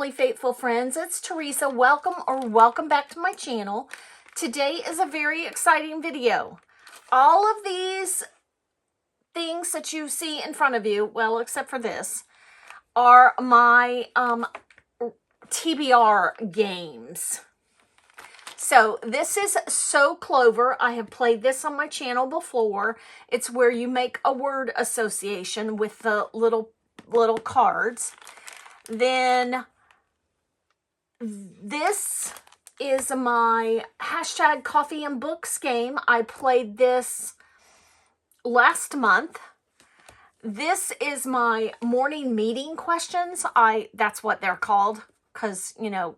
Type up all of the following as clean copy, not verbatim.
creatively faithful friends, it's Teresa. Welcome back to my channel. Today is a very exciting video. All of these things that you see in front of you, well, except for this, are my TBR games. So this is So Clover. I have played this on my channel before. It's where you make a word association with the little cards. Then this is my hashtag Coffee and Books game. I played this last month. This is my morning meeting questions. That's what they're called, because you know,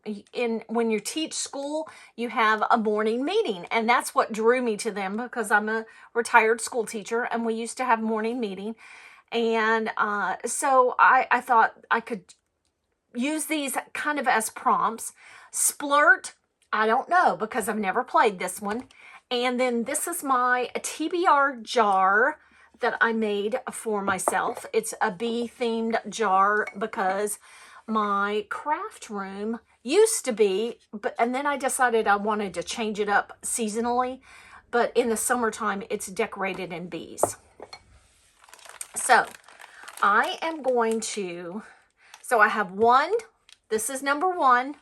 when you teach school, you have a morning meeting, and that's what drew me to them, because I'm a retired school teacher and we used to have morning meeting. And so I thought I could use these kind of as prompts. Splurt, I don't know, because I've never played this one. And then this is my TBR jar that I made for myself. It's a bee themed jar because my craft room used to be, and then I decided I wanted to change it up seasonally, but in the summertime it's decorated in bees. So I am going to, so I have one, this is number one,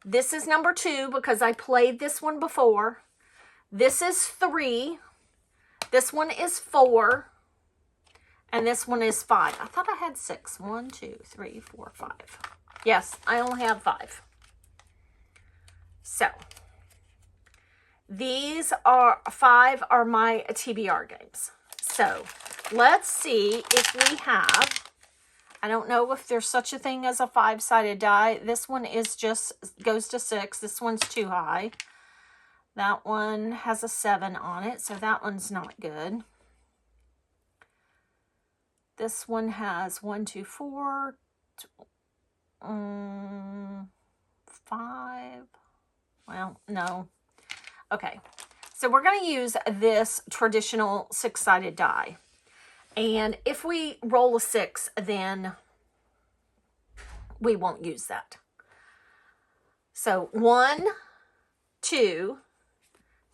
this is number two because I played this one before, this is three, this one is four, and this one is five. I thought I had six. 1, 2, 3, 4, 5. Yes, I only have 5. So these are 5 are my TBR games. So let's see if we have, I don't know if there's such a thing as a 5-sided die. This one is just, goes to 6. This one's too high. That one has a 7 on it, so that one's not good. This one has 1, 2, 4, 5. Well, no. Okay, so we're going to use this traditional 6-sided die. And if we roll a 6, then we won't use that. So 1, 2,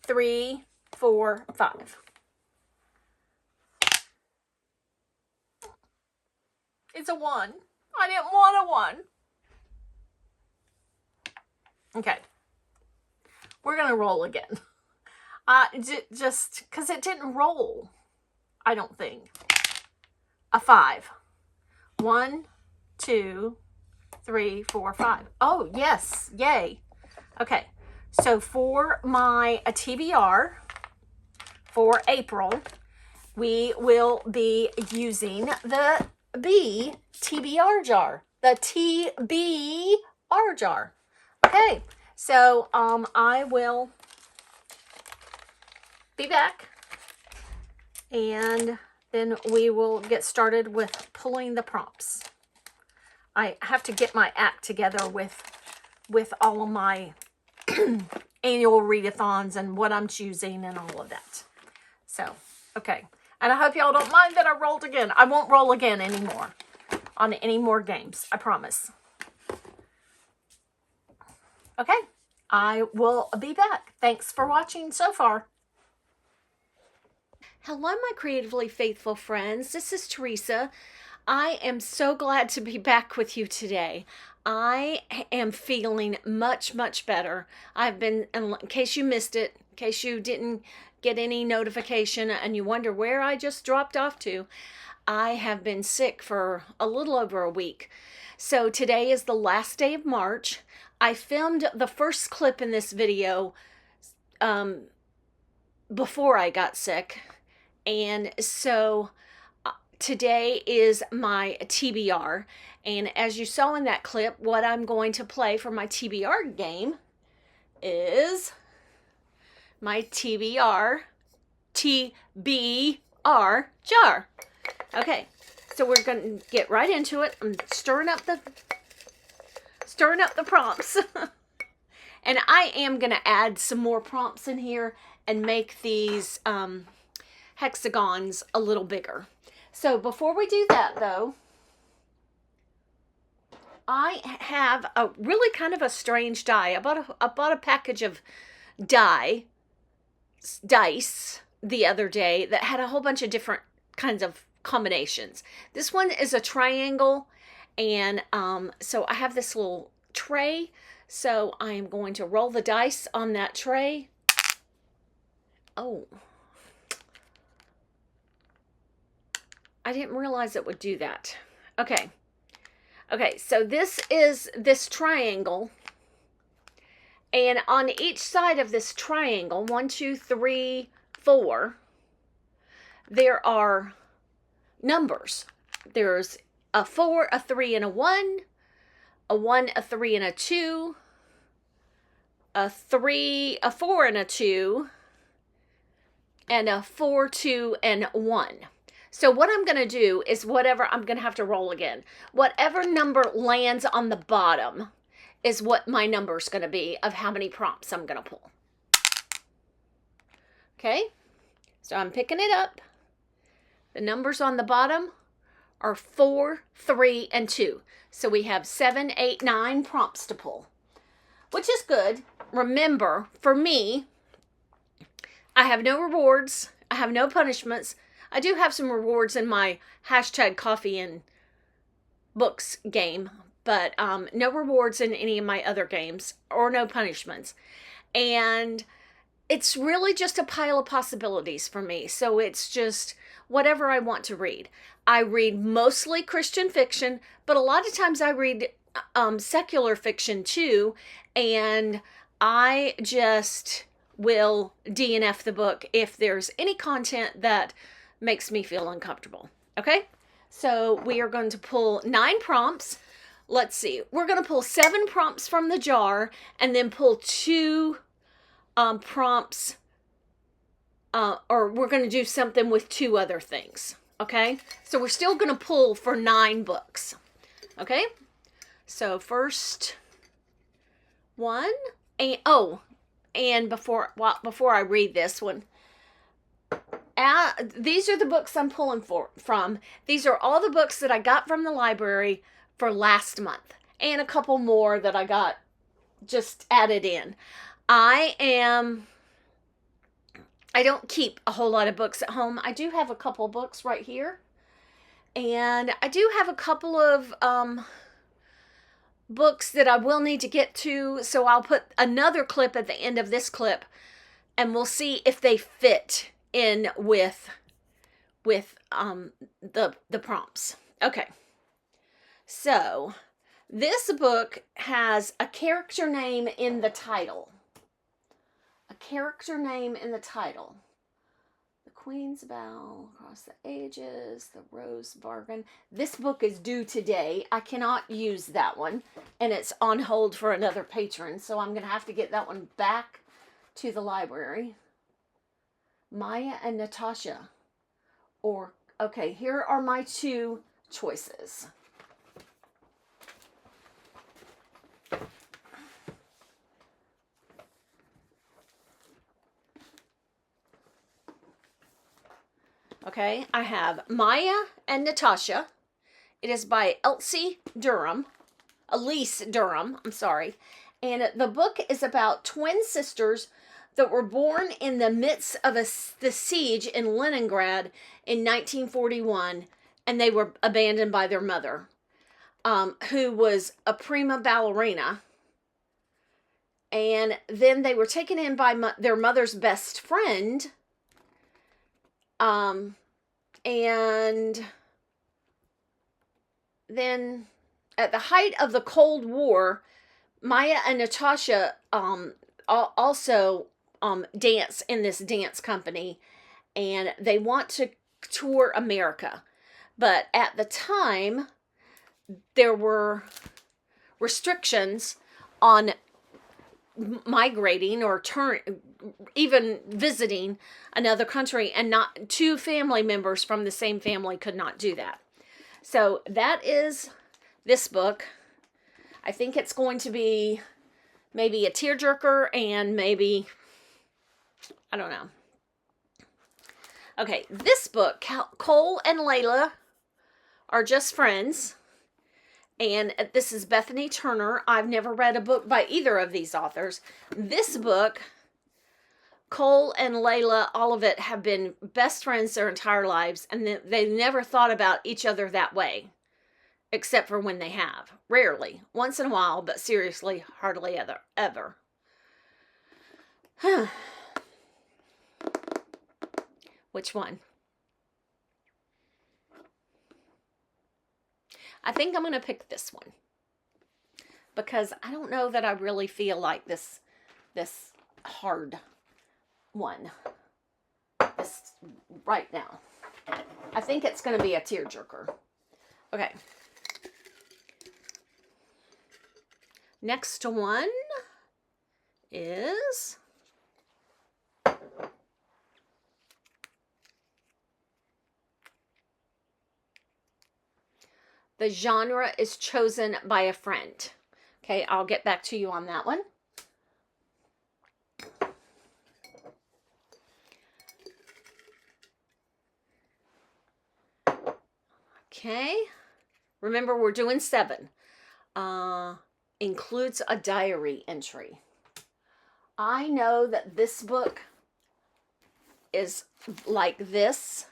3, 4, 5. It's a 1. I didn't want a 1. Okay. We're going to roll again. Just because it didn't roll, I don't think. A 5. 1, 2, 3, 4, 5. Oh, yes. Yay. Okay. So for my TBR for April, we will be using the B TBR jar. The TBR jar. Okay. So I will be back, and then we will get started with pulling the prompts. I have to get my act together with all of my annual readathons and what I'm choosing and all of that. So, okay. And I hope y'all don't mind that I rolled again. I won't roll again anymore on any more games. I promise. Okay. I will be back. Thanks for watching so far. Hello, my creatively faithful friends. This is Teresa. I am so glad to be back with you today. I am feeling much, much better. I've been, in case you missed it, in case you didn't get any notification and you wonder where I just dropped off to, I have been sick for a little over a week. So today is the last day of March. I filmed the first clip in this video before I got sick. And so today is my TBR. And as you saw in that clip, what I'm going to play for my TBR game is my TBR jar. Okay, so we're going to get right into it. I'm stirring up the prompts. And I am going to add some more prompts in here and make these hexagons a little bigger. So before we do that, though, I have a really kind of a strange die. I bought a package of dice the other day that had a whole bunch of different kinds of combinations. This one is a triangle, and so I have this little tray. So I am going to roll the dice on that tray. Oh, I didn't realize it would do that. Okay. Okay, so this is this triangle. And on each side of this triangle, 1, 2, 3, 4, there are numbers. There's a 4, a 3, and a 1, a 1, a 3, and a 2, a 3, a 4, and a 2, and a 4, 2, and 1. So what I'm going to do is whatever, I'm going to have to roll again. Whatever number lands on the bottom is what my number is going to be of how many prompts I'm going to pull. Okay, so I'm picking it up. The numbers on the bottom are 4, 3, and 2. So we have 7, 8, 9 prompts to pull, which is good. Remember, for me, I have no rewards. I have no punishments. I do have some rewards in my hashtag coffee and books game, but no rewards in any of my other games or no punishments. And it's really just a pile of possibilities for me. So it's just whatever I want to read. I read mostly Christian fiction, but a lot of times I read secular fiction too. And I just will DNF the book if there's any content that makes me feel uncomfortable. Okay, so we are going to pull 9 prompts. Let's see, we're going to pull 7 prompts from the jar and then pull 2 prompts, or we're going to do something with 2 other things. Okay, so we're still going to pull for 9 books. Okay, so first one, and before I read this one, these are the books I'm pulling from. These are all the books that I got from the library for last month, and a couple more that I got just added in. I don't keep a whole lot of books at home. I do have a couple books right here, and I do have a couple of books that I will need to get to, so I'll put another clip at the end of this clip, and we'll see if they fit in with the prompts. Okay, so this book has a character name in the title. A character name in the title. The Queen's Bow, Across the Ages, The Rose Bargain. This book is due today. I cannot use that one, and it's on hold for another patron, so I'm going to have to get that one back to the library. Maya and Natasha. Or, okay, here are my 2 choices. Okay, I have Maya and Natasha. It is by Elise Durham, I'm sorry. And the book is about twin sisters that were born in the midst of the siege in Leningrad in 1941, and they were abandoned by their mother, who was a prima ballerina. And then they were taken in by their mother's best friend, and then at the height of the Cold War, Maya and Natasha also dance in this dance company, and they want to tour America. But at the time, there were restrictions on migrating or even visiting another country, and not 2 family members from the same family could not do that. So that is this book. I think it's going to be maybe a tearjerker, and maybe, I don't know. Okay, this book, Cole and Layla Are Just Friends. And this is Bethany Turner. I've never read a book by either of these authors. This book, Cole and Layla Olivet have been best friends their entire lives, and they never thought about each other that way, except for when they have. Rarely. Once in a while, but seriously, hardly ever. Which one? I think I'm going to pick this one, because I don't know that I really feel like this hard one this right now. I think it's going to be a tearjerker. Okay. Next one is the genre is chosen by a friend. Okay, I'll get back to you on that one. Okay, remember we're doing 7. Includes a diary entry. I know that this book is like this,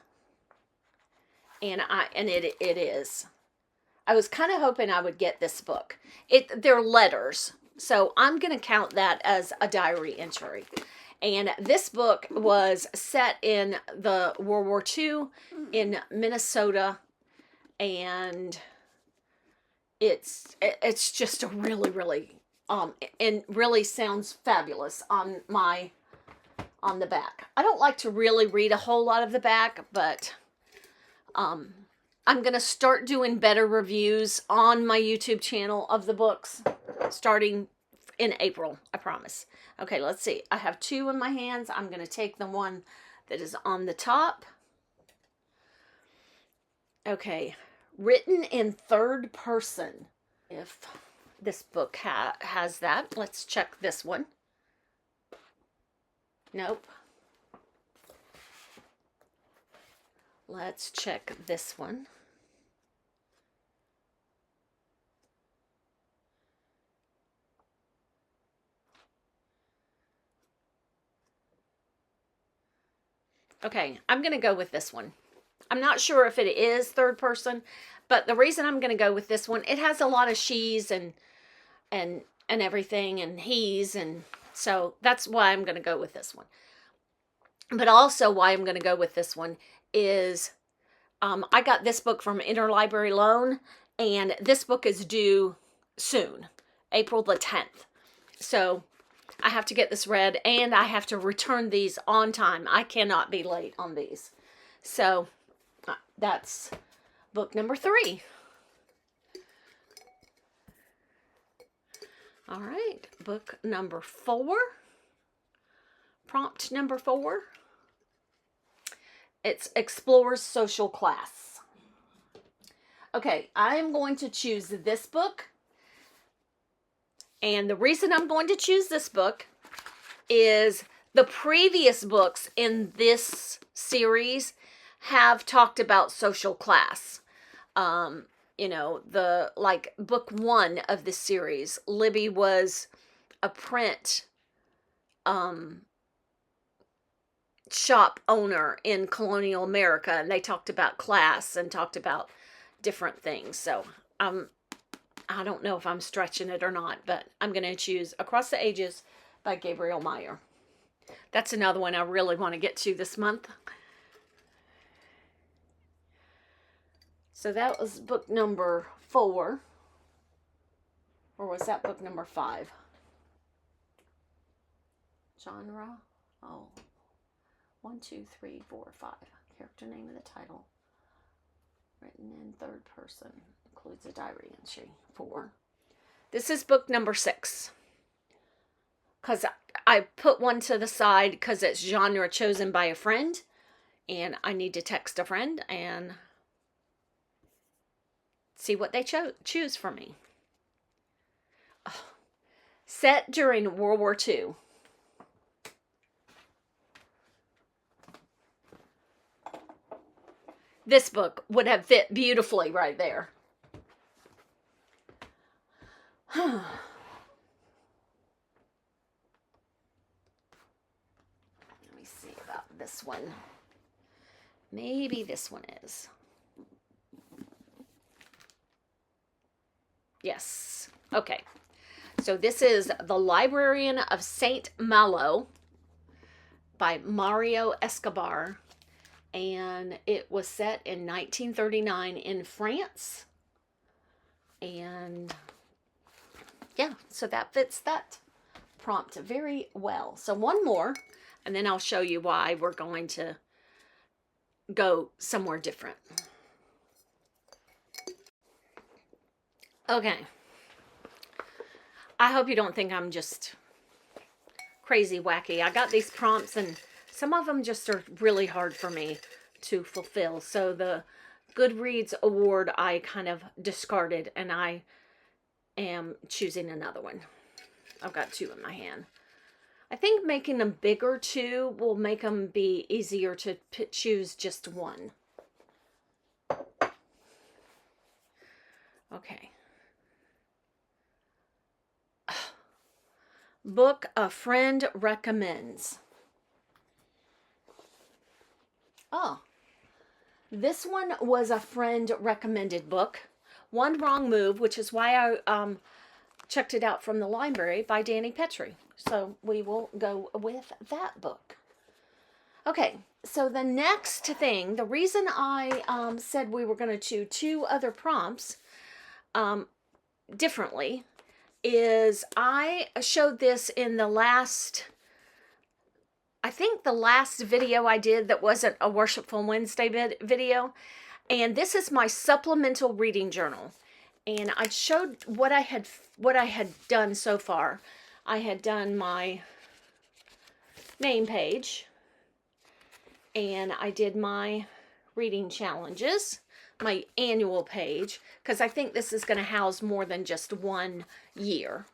and it is. I was kind of hoping I would get this book. They're letters, so I'm going to count that as a diary entry. And this book was set in the World War II in Minnesota, and it's just a really and really sounds fabulous on the back. I don't like to really read a whole lot of the back, but I'm going to start doing better reviews on my YouTube channel of the books starting in April, I promise. Okay, let's see. I have 2 in my hands. I'm going to take the one that is on the top. Okay, written in third person. If this book has that, let's check this one. Nope. Let's check this one. Okay, I'm going to go with this one. I'm not sure if it is third person, but the reason I'm going to go with this one, it has a lot of she's and everything, and he's, and so that's why I'm going to go with this one. But also why I'm going to go with this one is I got this book from Interlibrary Loan, and this book is due soon, April the 10th. So I have to get this read, and I have to return these on time. I cannot be late on these. So that's book number 3. All right, book number 4. Prompt number 4. It's Explores Social Class. Okay, I'm going to choose this book. And the reason I'm going to choose this book is the previous books in this series have talked about social class. You know, like book 1 of this series, Libby was a print shop owner in colonial America, and they talked about class and talked about different things. So I don't know if I'm stretching it or not, but I'm going to choose Across the Ages by Gabriel Meyer. That's another one I really want to get to this month. So that was book number 4. Or was that book number 5? Genre? Oh. 1, 2, 3, 4, 5. Character name of the title. Written in third person. Includes a diary entry. 4. This is book number 6. Because I put one to the side because it's genre chosen by a friend. And I need to text a friend and see what they choose for me. Oh. Set during World War II. This book would have fit beautifully right there. Let me see about this one. Maybe this one is. Yes. Okay. So this is The Librarian of Saint Malo by Mario Escobar. And it was set in 1939 in France. And yeah, so that fits that prompt very well. So one more, and then I'll show you why we're going to go somewhere different. Okay. I hope you don't think I'm just crazy wacky. I got these prompts and some of them just are really hard for me to fulfill. So the Goodreads award I kind of discarded, and I am choosing another one. I've got two in my hand. I think making them bigger too will make them be easier to choose just one. Okay. Book a friend recommends. Oh, this one was a friend recommended book. One Wrong Move, which is why I checked it out from the library, by Danny Petrie. So we will go with that book. Okay, so the next thing, the reason I said we were going to do two other prompts differently is I showed this in the last, I think the last video I did that wasn't a Worshipful Wednesday video. And this is my supplemental reading journal. And I showed what I had done so far. I had done my name page, and I did my reading challenges, my annual page, because I think this is going to house more than just 1 year.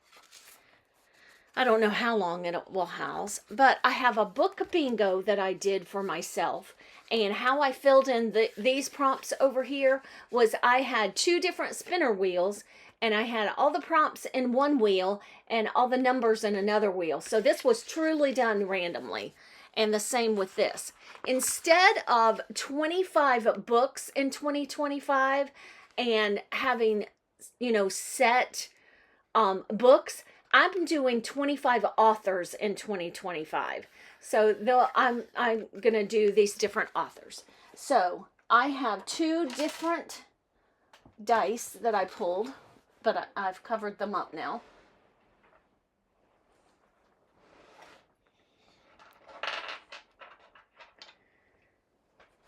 I don't know how long it will house, but I have a book bingo that I did for myself. And how I filled in these prompts over here was I had 2 different spinner wheels, and I had all the prompts in one wheel and all the numbers in another wheel. So this was truly done randomly. And the same with this. Instead of 25 books in 2025 and having, set books, I'm doing 25 authors in 2025. So I'm going to do these different authors. So I have 2 different dice that I pulled, but I've covered them up now.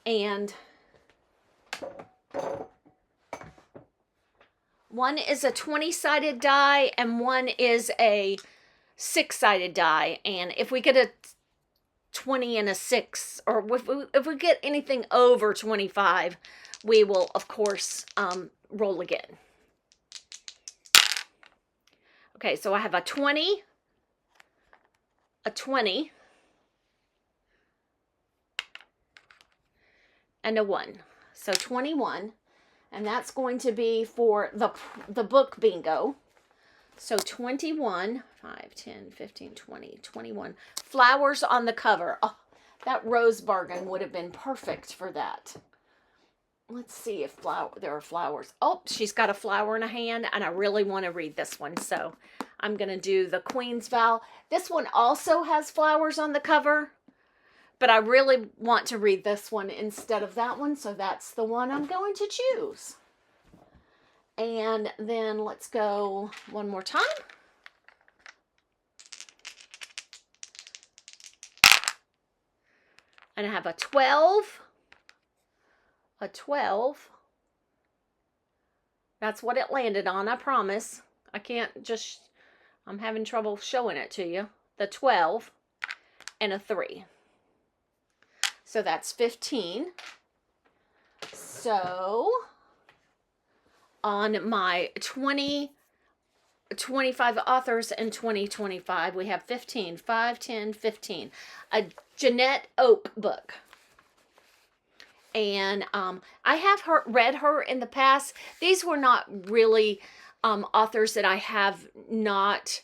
And one is a 20-sided die and one is a 6-sided die. And if we get a 20 and a 6, or if we get anything over 25, we will, of course, roll again. Okay, so I have a 20, a 20, and a 1. So 21, and that's going to be for the book bingo. So 21, 5, 10, 15, 20, 21. Flowers on the cover. Oh, that rose bargain would have been perfect for that. Let's see if there are flowers. Oh, she's got a flower in a hand, and I really want to read this one. So I'm going to do the Queen's Vow. This one also has flowers on the cover, but I really want to read this one instead of that one. So that's the one I'm going to choose. And then let's go one more time. And I have a 12. A 12. That's what it landed on, I promise. I can't just, I'm having trouble showing it to you. The 12 and a 3. So that's 15. So on my 25 authors in 2025, we have 15, 5, 10, 15. A Jeanette Oak book. And I have read her in the past. These were not really authors that I have not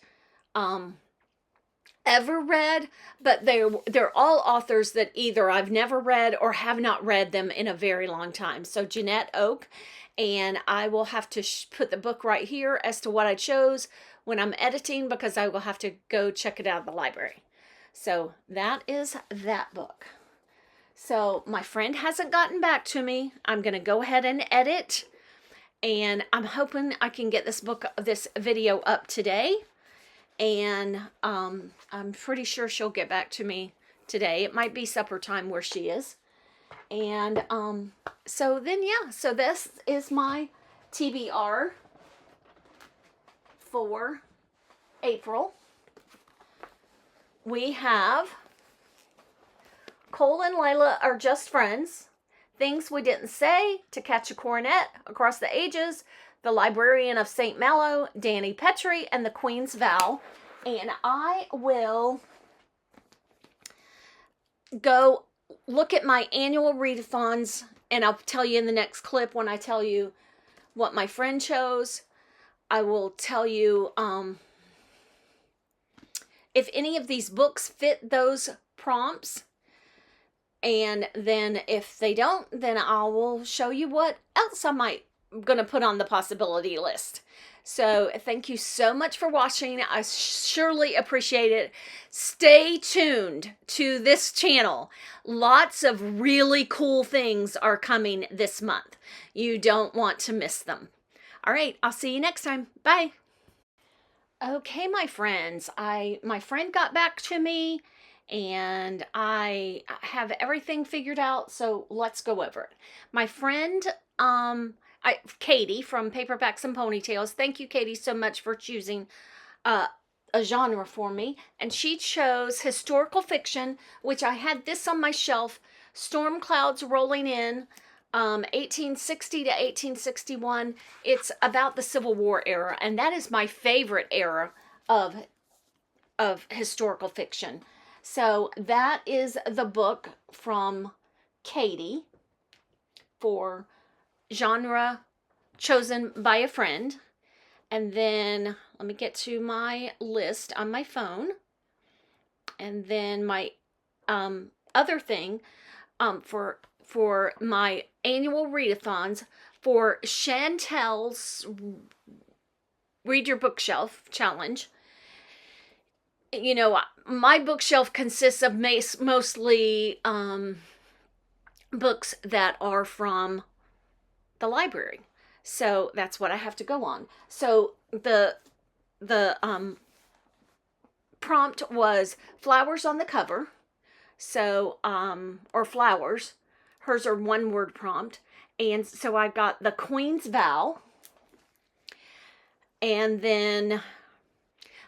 ever read, but they're all authors that either I've never read or have not read them in a very long time. So Jeanette Oak, and I will have to put the book right here as to what I chose when I'm editing, because I will have to go check it out at the library. So that is that book. So my friend hasn't gotten back to me. I'm going to go ahead and edit, and I'm hoping I can get this video up today. And I'm pretty sure she'll get back to me today. It might be supper time where she is. And so this is my TBR for April. We have Cole and Layla Are Just Friends, Things We Didn't Say, To Catch a Coronet, Across the Ages, The Librarian of St. Malo, Danny Petrie, and The Queen's Vow. And I will go look at my annual readathons, and I'll tell you in the next clip when I tell you what my friend chose. I will tell you if any of these books fit those prompts. And then if they don't, then I will show you what else I'm going to put on the possibility list. So thank you so much for watching. I surely appreciate it. Stay tuned to this channel. Lots of really cool things are coming this month. You don't want to miss them. All right, I'll see you next time. Bye. Okay, my friends, my friend got back to me, and I have everything figured out, so let's go over it. My friend, Katie from Paperbacks and Ponytails. Thank you, Katie, so much for choosing a genre for me. And she chose historical fiction, which I had this on my shelf, Storm Clouds Rolling In, 1860 to 1861. It's about the Civil War era, and that is my favorite era of historical fiction. So that is the book from Katie for genre chosen by a friend. And then let me get to my list on my phone. And then my other thing for my annual readathons for Chantel's Read Your Bookshelf Challenge. You know, my bookshelf consists of mostly books that are from the library. So that's what I have to go on. So the prompt was flowers on the cover. So, or flowers. Hers are one word prompt. And so I got The Queen's Vow. And then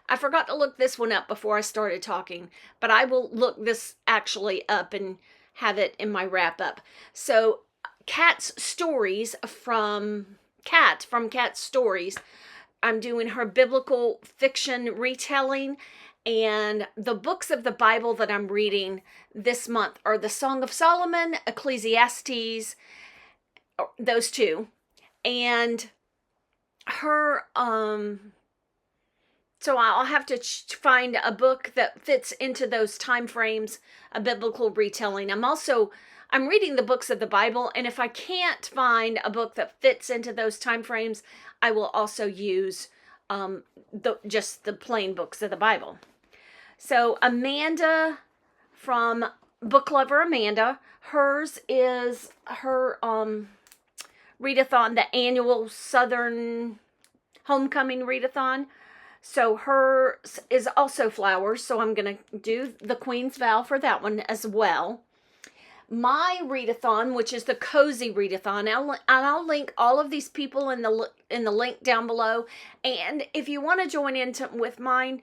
I forgot to look this one up before I started talking, but I will look this actually up and have it in my wrap up. So Kat's Stories from Kat's Stories. I'm doing her biblical fiction retelling, and the books of the Bible that I'm reading this month are the Song of Solomon, Ecclesiastes, those two, and her, so I'll have to find a book that fits into those time frames, a biblical retelling. I'm reading the books of the Bible, and if I can't find a book that fits into those time frames, I will also use just the plain books of the Bible. So Amanda from Book Lover Amanda, hers is her readathon, the annual Southern Homecoming readathon. So hers is also flowers, so I'm going to do The Queen's Vow for that one as well. My readathon, which is the Cozy Readathon, I'll link all of these people in the link down below. And if you want to join in with mine,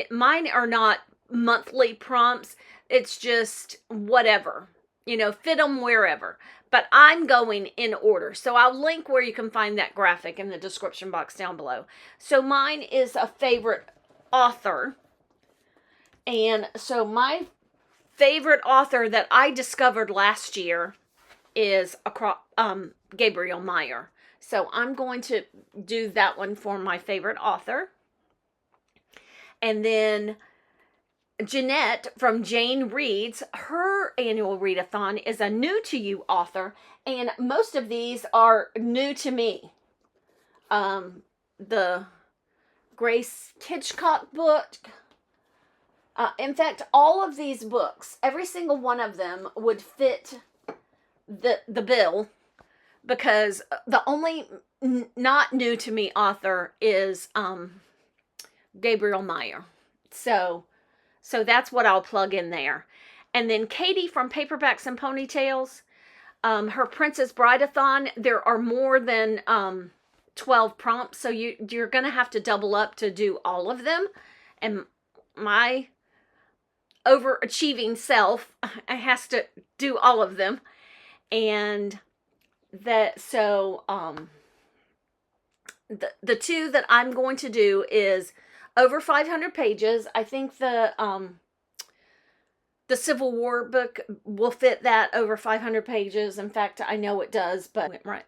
mine are not monthly prompts. It's just whatever, fit them wherever. But I'm going in order. So I'll link where you can find that graphic in the description box down below. So mine is a favorite author. And so my favorite author that I discovered last year is Gabriel Meyer. So I'm going to do that one for my favorite author. And then Jeanette from Jane Reads, her annual readathon is a new to you author, and most of these are new to me. The Grace Hitchcock book. In fact, all of these books, every single one of them would fit the bill, because the only not new to me author is Gabriel Meyer. So that's what I'll plug in there. And then Katie from Paperbacks and Ponytails, her Princess Brideathon, there are more than 12 prompts, so you're going to have to double up to do all of them. And my overachieving self has to do all of them. And that, so the two that I'm going to do is over 500 pages. I think the Civil War book will fit that over 500 pages. In fact, I know it does, but right.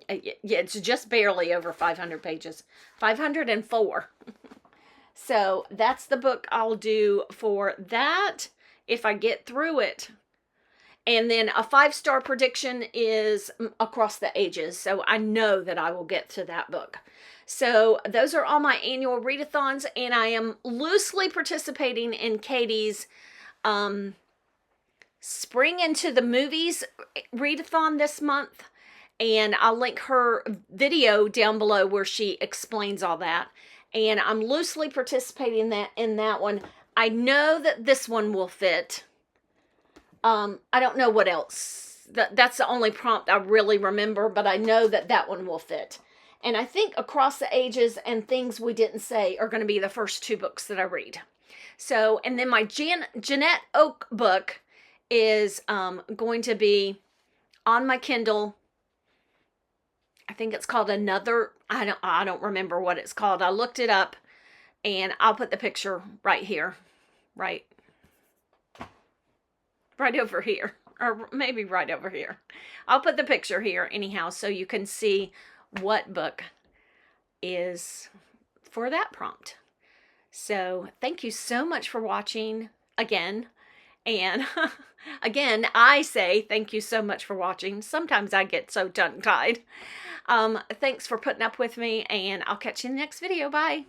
Yeah, it's just barely over 500 pages. 504. So that's the book I'll do for that if I get through it. And then a 5-star prediction is Across the Ages. So I know that I will get to that book. So those are all my annual readathons, and I am loosely participating in Katie's Spring into the Movies readathon this month. And I'll link her video down below where she explains all that. And I'm loosely participating in that one. I know that this one will fit. I don't know what else. That's the only prompt I really remember, but I know that one will fit. And I think Across the Ages and Things We Didn't Say are going to be the first 2 books that I read. So, and then my Jeanette Oak book is going to be on my Kindle. I think it's called Another, I don't remember what it's called. I looked it up, and I'll put the picture right here. Right over here. Or maybe right over here. I'll put the picture here anyhow, so you can see what book is for that prompt. So thank you so much for watching again. And again, I say thank you so much for watching. Sometimes I get so tongue-tied. Thanks for putting up with me, and I'll catch you in the next video. Bye.